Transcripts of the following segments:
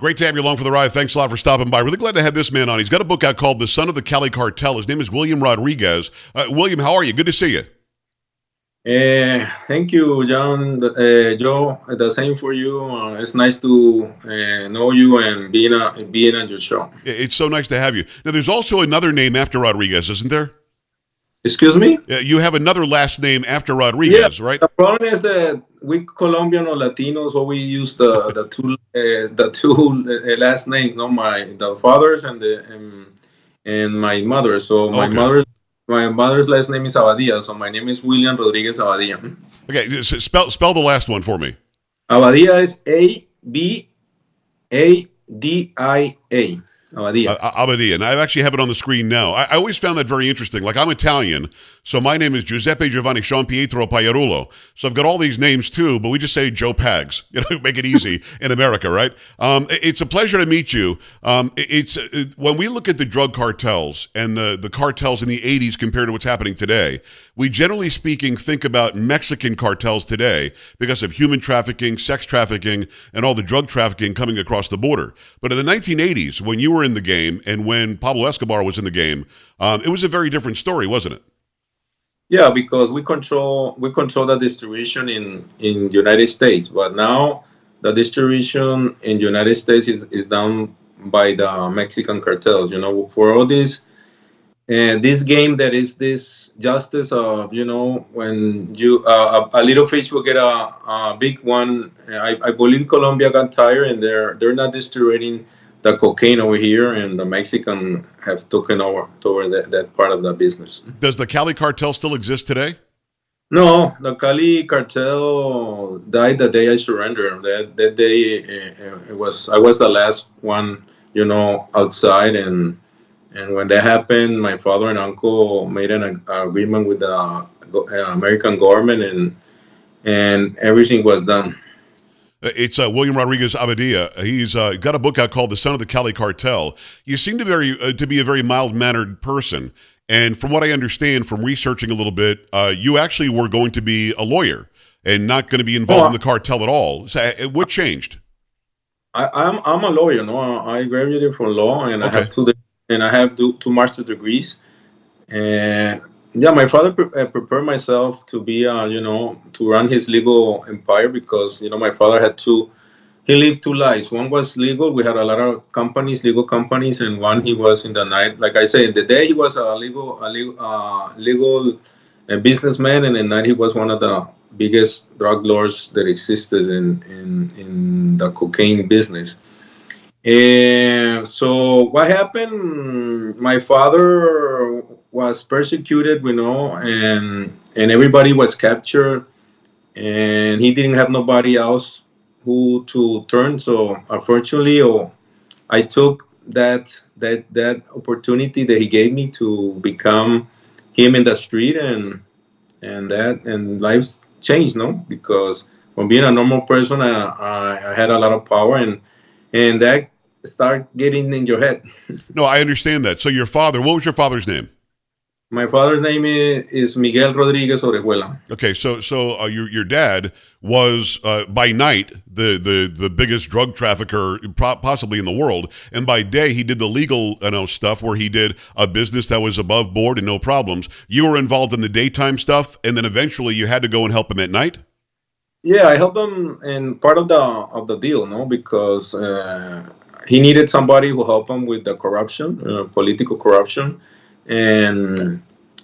Great to have you along for the ride. Thanks a lot for stopping by. Really glad to have this man on. He's got a book out called The Son of the Cali Cartel. His name is William Rodriguez. William, how are you? Good to see you. Thank you, John. Joe, the same for you. It's nice to know you and being on your show. It's so nice to have you. Now, there's also another name after Rodriguez, isn't there? Excuse me? You have another last name after Yeah. Rodriguez, right? The problem is that we Colombian or Latinos, so we use the two last names. No, the fathers and my mother. So Okay. my mother's last name is Abadia. So my name is William Rodriguez Abadia. Okay, spell the last one for me. Abadia is Abadia. Abadia. Abadia, and I actually have it on the screen now. I always found that very interesting. Like, I'm Italian, so my name is Giuseppe Giovanni Gian Pietro Pagliarulo. So I've got all these names too, but we just say Joe Pags. Make it easy in America, right? It's a pleasure to meet you. When we look at the drug cartels and the cartels in the 80s compared to what's happening today, we generally speaking think about Mexican cartels today because of human trafficking, sex trafficking, and all the drug trafficking coming across the border. But in the 1980s, when you were in the game and when Pablo Escobar was in the game, it was a very different story, wasn't it? Yeah, because we control the distribution in United States, but now the distribution in United States is done by the Mexican cartels. For all this and this game that is this justice of when you a little fish will get a big one. I believe Colombia got tired and they're not distributing the cocaine over here, and the Mexican have taken over that part of the business. Does the Cali cartel still exist today? No, the Cali cartel died the day I surrendered. That day, I was the last one, outside, and when that happened, my father and uncle made an agreement with the American government, and everything was done. It's William Rodriguez Abadia. He's got a book out called The Son of the Cali Cartel. You seem to be a very mild-mannered person. And from what I understand from researching a little bit, you actually were going to be a lawyer and not going to be involved in the cartel at all. So, what changed? I'm a lawyer. No, I graduated from law, and Okay. I have two master degrees. And yeah, my father prepared myself to be, to run his legal empire, because my father had two. He lived two lives. One was legal. We had a lot of legal companies, and one he was in the night. Like I say, in the day he was a legal businessman, and at night he was one of the biggest drug lords that existed in the cocaine business. And so what happened? My father was persecuted, and everybody was captured, and he didn't have nobody else who to turn. So unfortunately, I took that opportunity that he gave me to become him in the street, and life's changed, no? Because from being a normal person, I had a lot of power, and that start getting in your head. No, I understand that. So your father, what was your father's name? My father's name is Miguel Rodriguez Orejuela. Okay, so your dad was by night the biggest drug trafficker possibly in the world, and by day he did the legal stuff where he did a business that was above board and no problems. You were involved in the daytime stuff, and then eventually you had to go and help him at night. Yeah, I helped him in part of the deal, no, because he needed somebody who helped him with the corruption, political corruption, and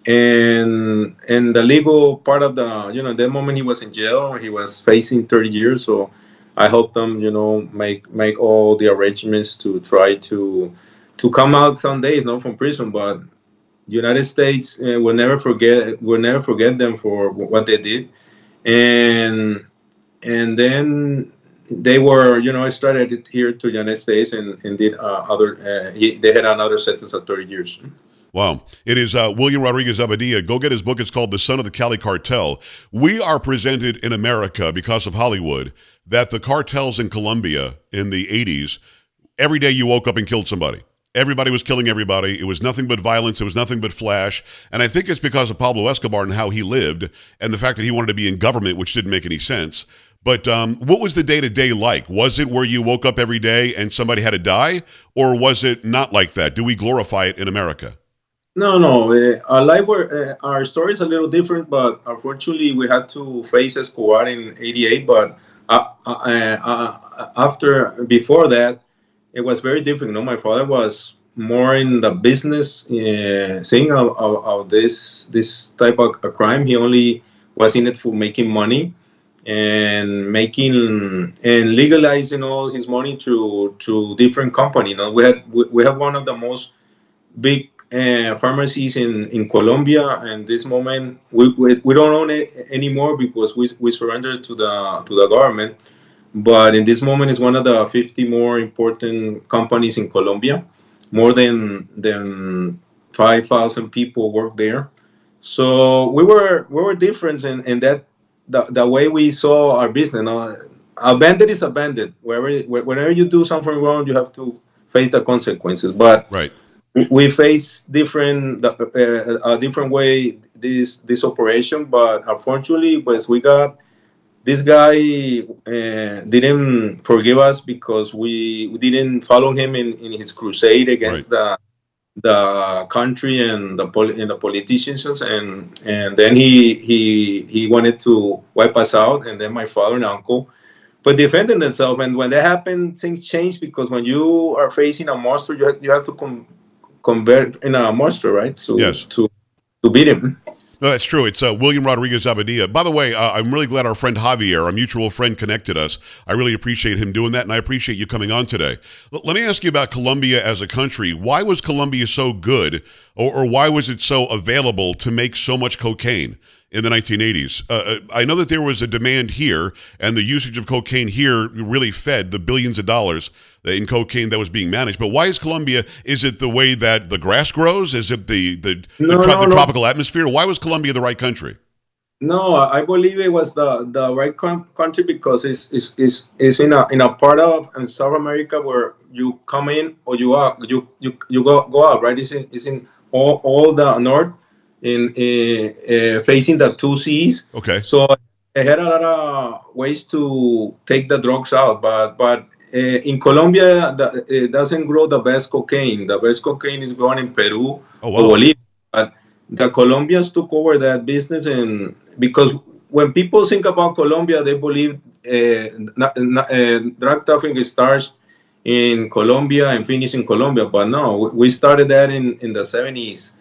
and the legal part of that moment he was in jail. He was facing 30 years, so I helped him, make all the arrangements to try to come out some days, not from prison, but United States will never forget them for what they did, and then they were, I started it here to United States, and did they had another sentence of 30 years. Wow. It is William Rodriguez Abadia. Go get his book. It's called The Son of the Cali Cartel. We are presented in America, because of Hollywood, that the cartels in Colombia in the 80s, every day you woke up and killed somebody. Everybody was killing everybody. It was nothing but violence. It was nothing but flash. And I think it's because of Pablo Escobar and how he lived, and the fact that he wanted to be in government, which didn't make any sense. But what was the day-to-day like? Was it where you woke up every day and somebody had to die, or was it not like that? Do we glorify it in America? No, no. Our life our story is a little different, but unfortunately, we had to face Escobar in '88. But before that, it was very different. My father was more in the business thing of this type of a crime. He only was in it for making money and legalizing all his money to different company. We have one of the most big pharmacies in Colombia, and this moment we don't own it anymore because we surrendered to the government. But in this moment, it's one of the 50 more important companies in Colombia. More than 5,000 people work there. So we were different in that the way we saw our business. A bandit is a bandit. Whenever you do something wrong, you have to face the consequences. But Right. we face a different way this operation. But unfortunately, we got this guy didn't forgive us because we didn't follow him in his crusade Right. against the country and the politicians, and then he wanted to wipe us out, and then my father and uncle but defending themselves. And when that happened, things change because when you are facing a monster, you have to convert in a monster, right? So Yes. to beat him. No, that's true. It's William Rodriguez Abadia. By the way, I'm really glad our friend Javier, our mutual friend, connected us. I really appreciate him doing that, and I appreciate you coming on today. Let me ask you about Colombia as a country. Why was Colombia so good, or why was it so available to make so much cocaine in the 1980s? I know that there was a demand here, and the usage of cocaine here really fed the billions of dollars in cocaine that was being managed. But why is Colombia? Is it the way that the grass grows? Is it the No. tropical atmosphere? Why was Colombia the right country? No, I believe it was the right country because it's in a part of in South America where you come in or you go out, right? It's in all the north in facing the two seas. Okay. So I had a lot of ways to take the drugs out, but in Colombia it doesn't grow the best cocaine. The best cocaine is grown in Peru Oh, or wow. Bolivia. But the Colombians took over that business, and because when people think about Colombia, they believe drug trafficking starts in Colombia and finish in Colombia. But no, we started that in the '70s,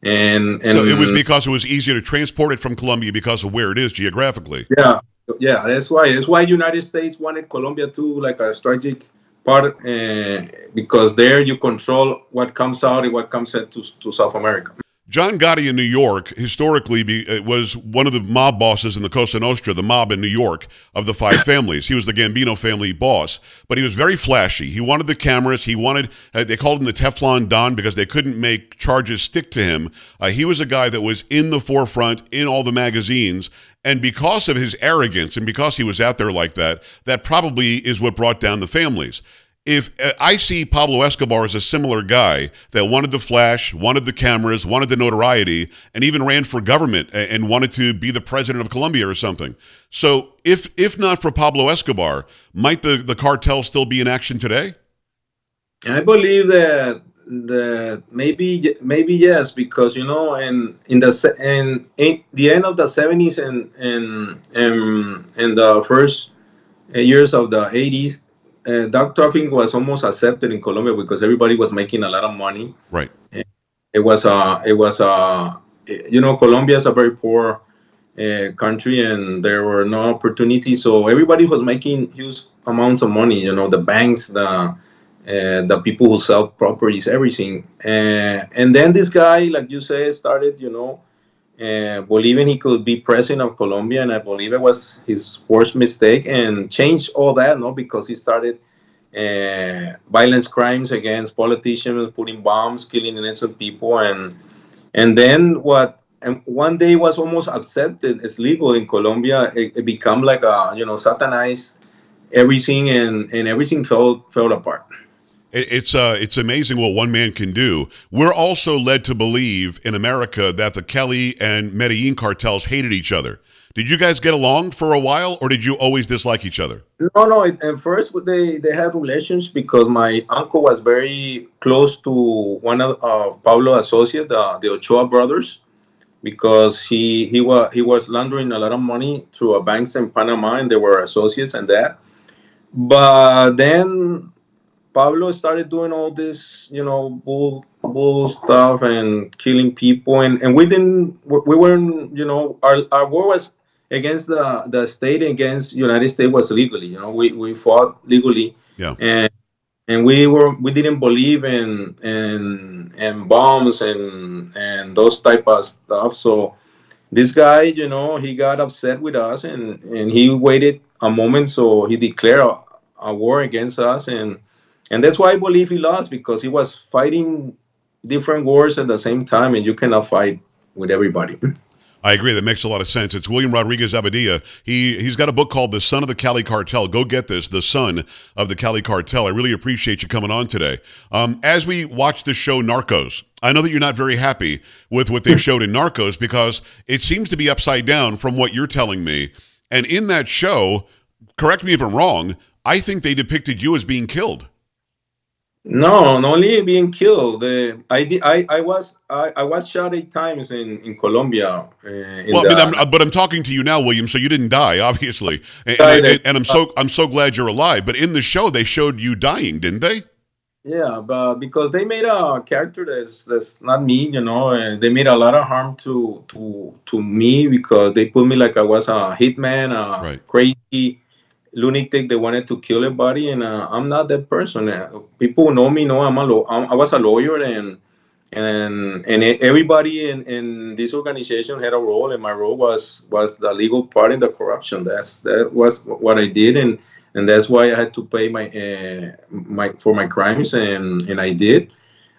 So it was and because it was easier to transport it from Colombia because of where it is geographically. yeah, yeah, that's why United States wanted Colombia to like a strategic part because there you control what comes out and what comes to South America. John Gotti in New York historically was one of the mob bosses in the Cosa Nostra, the mob in New York of the five families. He was the Gambino family boss, but he was very flashy. He wanted the cameras. He wanted, they called him the Teflon Don because they couldn't make charges stick to him. He was a guy that was in the forefront in all the magazines. And because of his arrogance and because he was out there like that, that probably is what brought down the families. If I see Pablo Escobar as a similar guy that wanted the flash, wanted the cameras, wanted the notoriety, and even ran for government and wanted to be the president of Colombia or something. So if not for Pablo Escobar, might the cartel still be in action today? I believe that maybe yes, because in the end of the '70s and the first years of the '80s, drug trafficking was almost accepted in Colombia because everybody was making a lot of money. Right. Colombia is a very poor country, and there were no opportunities, so everybody was making huge amounts of money. The banks, the people who sell properties, everything. And then this guy, like you say, started, believing he could be president of Colombia, and I believe it was his worst mistake, and changed all that, no, because he started violence crimes against politicians, putting bombs, killing innocent people, and then what? And one day was almost accepted as legal in Colombia. It became like satanized everything, and everything fell apart. It's amazing what one man can do. We're also led to believe in America that the Cali and Medellin cartels hated each other. Did you guys get along for a while, or did you always dislike each other? No, no. At first, they had relations because my uncle was very close to one of Pablo's associates, the Ochoa brothers, because he was laundering a lot of money through a banks in Panama, and they were associates and that. But then Pablo started doing all this, bull stuff and killing people, and we weren't, our war was against the state, against United States was legally, we fought legally, Yeah. and we didn't believe in bombs and those type of stuff. So this guy, he got upset with us, and he waited a moment, so he declared a war against us, and that's why I believe he lost, because he was fighting different wars at the same time, and you cannot fight with everybody. I agree. That makes a lot of sense. It's William Rodriguez Abadia. He's got a book called The Son of the Cali Cartel. Go get this, The Son of the Cali Cartel. I really appreciate you coming on today. As we watch the show Narcos, I know that you're not very happy with what they showed in Narcos, because it seems to be upside down from what you're telling me. And in that show, correct me if I'm wrong, I think they depicted you as being killed. No, not only being killed. I was shot 8 times in Colombia. In Well, I mean, the I'm talking to you now, William. So you didn't die, obviously, and I'm so glad you're alive. But in the show, they showed you dying, didn't they? Yeah, but because they made a character that's not me, and they made a lot of harm to me, because they put me like I was a hitman, a Right. crazy lunatic that wanted to kill everybody, and I'm not that person. People who know me know I was a lawyer, and everybody in this organization had a role, and my role was the legal part in the corruption. That was what I did, and that's why I had to pay my for my crimes, and I did.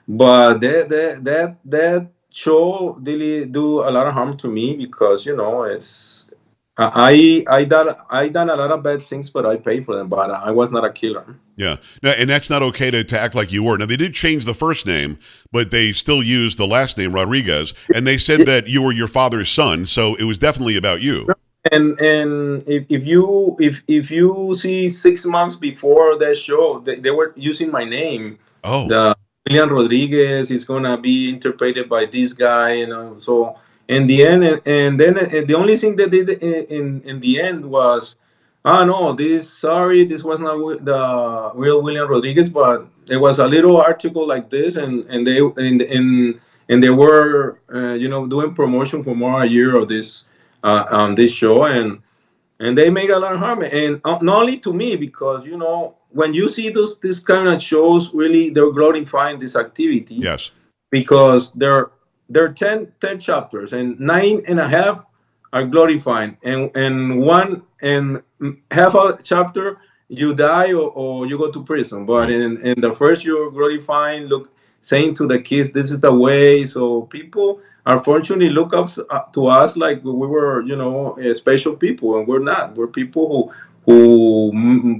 But that show really do a lot of harm to me, because it's I done a lot of bad things, but I paid for them. But I was not a killer. Yeah. No, and that's not okay to act like you were. Now, they did change the first name, but they still used the last name, Rodriguez. And they said that you were your father's son. So it was definitely about you. And if you see 6 months before that show, they were using my name. Oh, The William Rodriguez is gonna be interpreted by this guy, So in the end, and then the only thing they did in the end was, no, this was not the real William Rodriguez, but there was a little article like this, and they were doing promotion for more a year of this on this show, and they make a lot of harm, and not only to me, because when you see this kind of shows, really they're glorifying this activity, yes. because there are 10 chapters, and 9.5 are glorifying, and one and half a chapter you die, or you go to prison. But Right. in the first, you're glorifying, look, saying to the kids, this is the way. So people unfortunately look up to us like we were, special people, and we're not. We're people who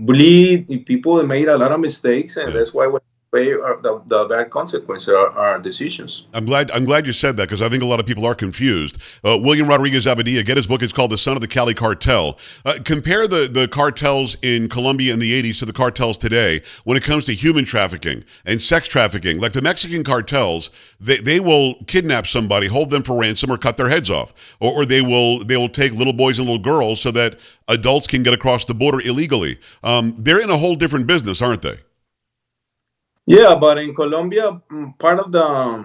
bleed, people that made a lot of mistakes, and Yeah. that's why we pay the bad consequences of our decisions. I'm glad you said that, because I think a lot of people are confused. William Rodriguez Abadia, get his book. It's called The Son of the Cali Cartel. Compare the cartels in Colombia in the 80s to the cartels today when it comes to human trafficking and sex trafficking. Like the Mexican cartels, they will kidnap somebody, hold them for ransom, or cut their heads off, or they will take little boys and little girls so that adults can get across the border illegally. They're in a whole different business, aren't they? Yeah, but in Colombia, part of the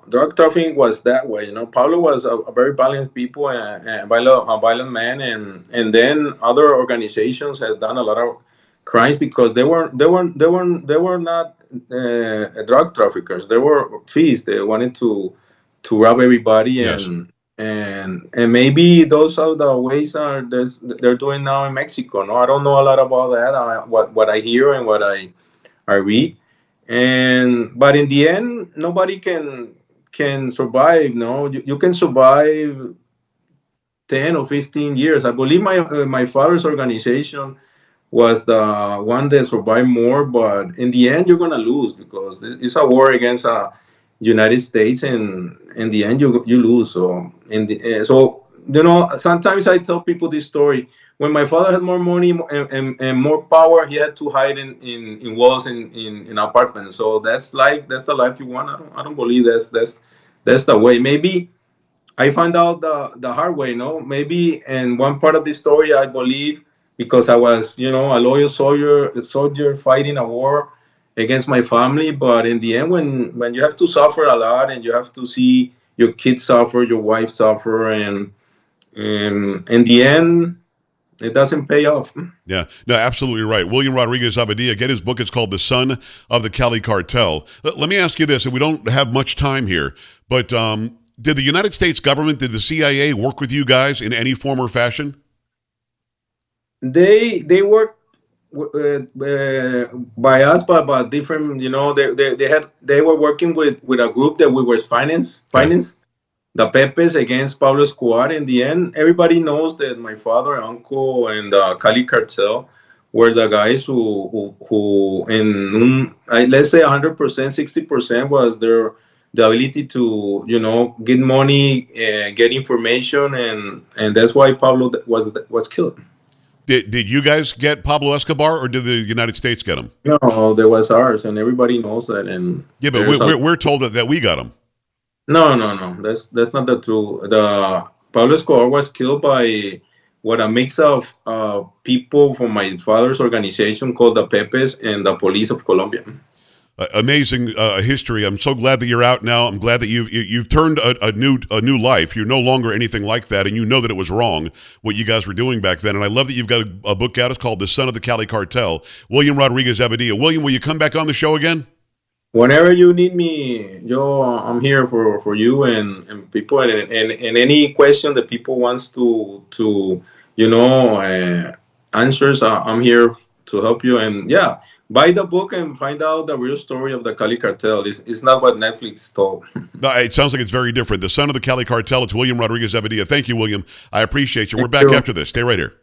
drug trafficking was that way. Pablo was a very violent people, and a violent man, and then other organizations had done a lot of crimes, because they were not drug traffickers. They were thieves. They wanted to rob everybody, Yes. and maybe those are the ways they're doing now in Mexico. No, I don't know a lot about that. What I hear and what I read, but in the end, nobody can survive. No, you can survive 10 or 15 years. I believe my father's organization was the one that survived more, but in the end, you're gonna lose, because it's a war against United States, and in the end, you lose. So sometimes I tell people this story. When my father had more money and more power, he had to hide in walls in apartments. So that's the life you want. I don't believe that's the way. Maybe I found out the hard way. Maybe in one part of the story, I believe because I was, a loyal soldier fighting a war against my family. But in the end, when you have to suffer a lot and you have to see your kids suffer, your wife suffer, and in the end, it doesn't pay off. Yeah, no, absolutely right. William Rodriguez Abadia, get his book. It's called The Son of the Cali Cartel. Let me ask you this, and we don't have much time here, but did the United States government, did the CIA work with you guys in any form or fashion? They work by us, but different. They were working with a group that we were Okay. finance the Pepes against Pablo Escobar. In the end, everybody knows that my father, uncle, and the Cali Cartel were the guys who let's say 100%, 60% was the ability to get money, get information, and that's why Pablo was killed. Did you guys get Pablo Escobar, or did the United States get him? No, there was ours, and everybody knows that. And Yeah, but there's a we're told that we got him. no, no, no. That's not the truth. The Pablo Escobar was killed by what a mix of people from my father's organization called the Pepes and the police of Colombia. Amazing history. I'm so glad that you're out now. I'm glad that you've turned a new life. You're no longer anything like that, and you know that it was wrong what you guys were doing back then. And I love that you've got a book out. It's called The Son of the Cali Cartel. William Rodriguez Abadia. William, will you come back on the show again? Whenever you need me, Joe, I'm here for you and people, and any question that people wants to answers. I'm here to help you. And yeah, buy the book and find out the real story of the Cali Cartel. It's not what Netflix told. No, it sounds like it's very different. The Son of the Cali Cartel. It's William Rodriguez Abadia. Thank you, William. I appreciate you. We're Thank back you. after this. Stay right here.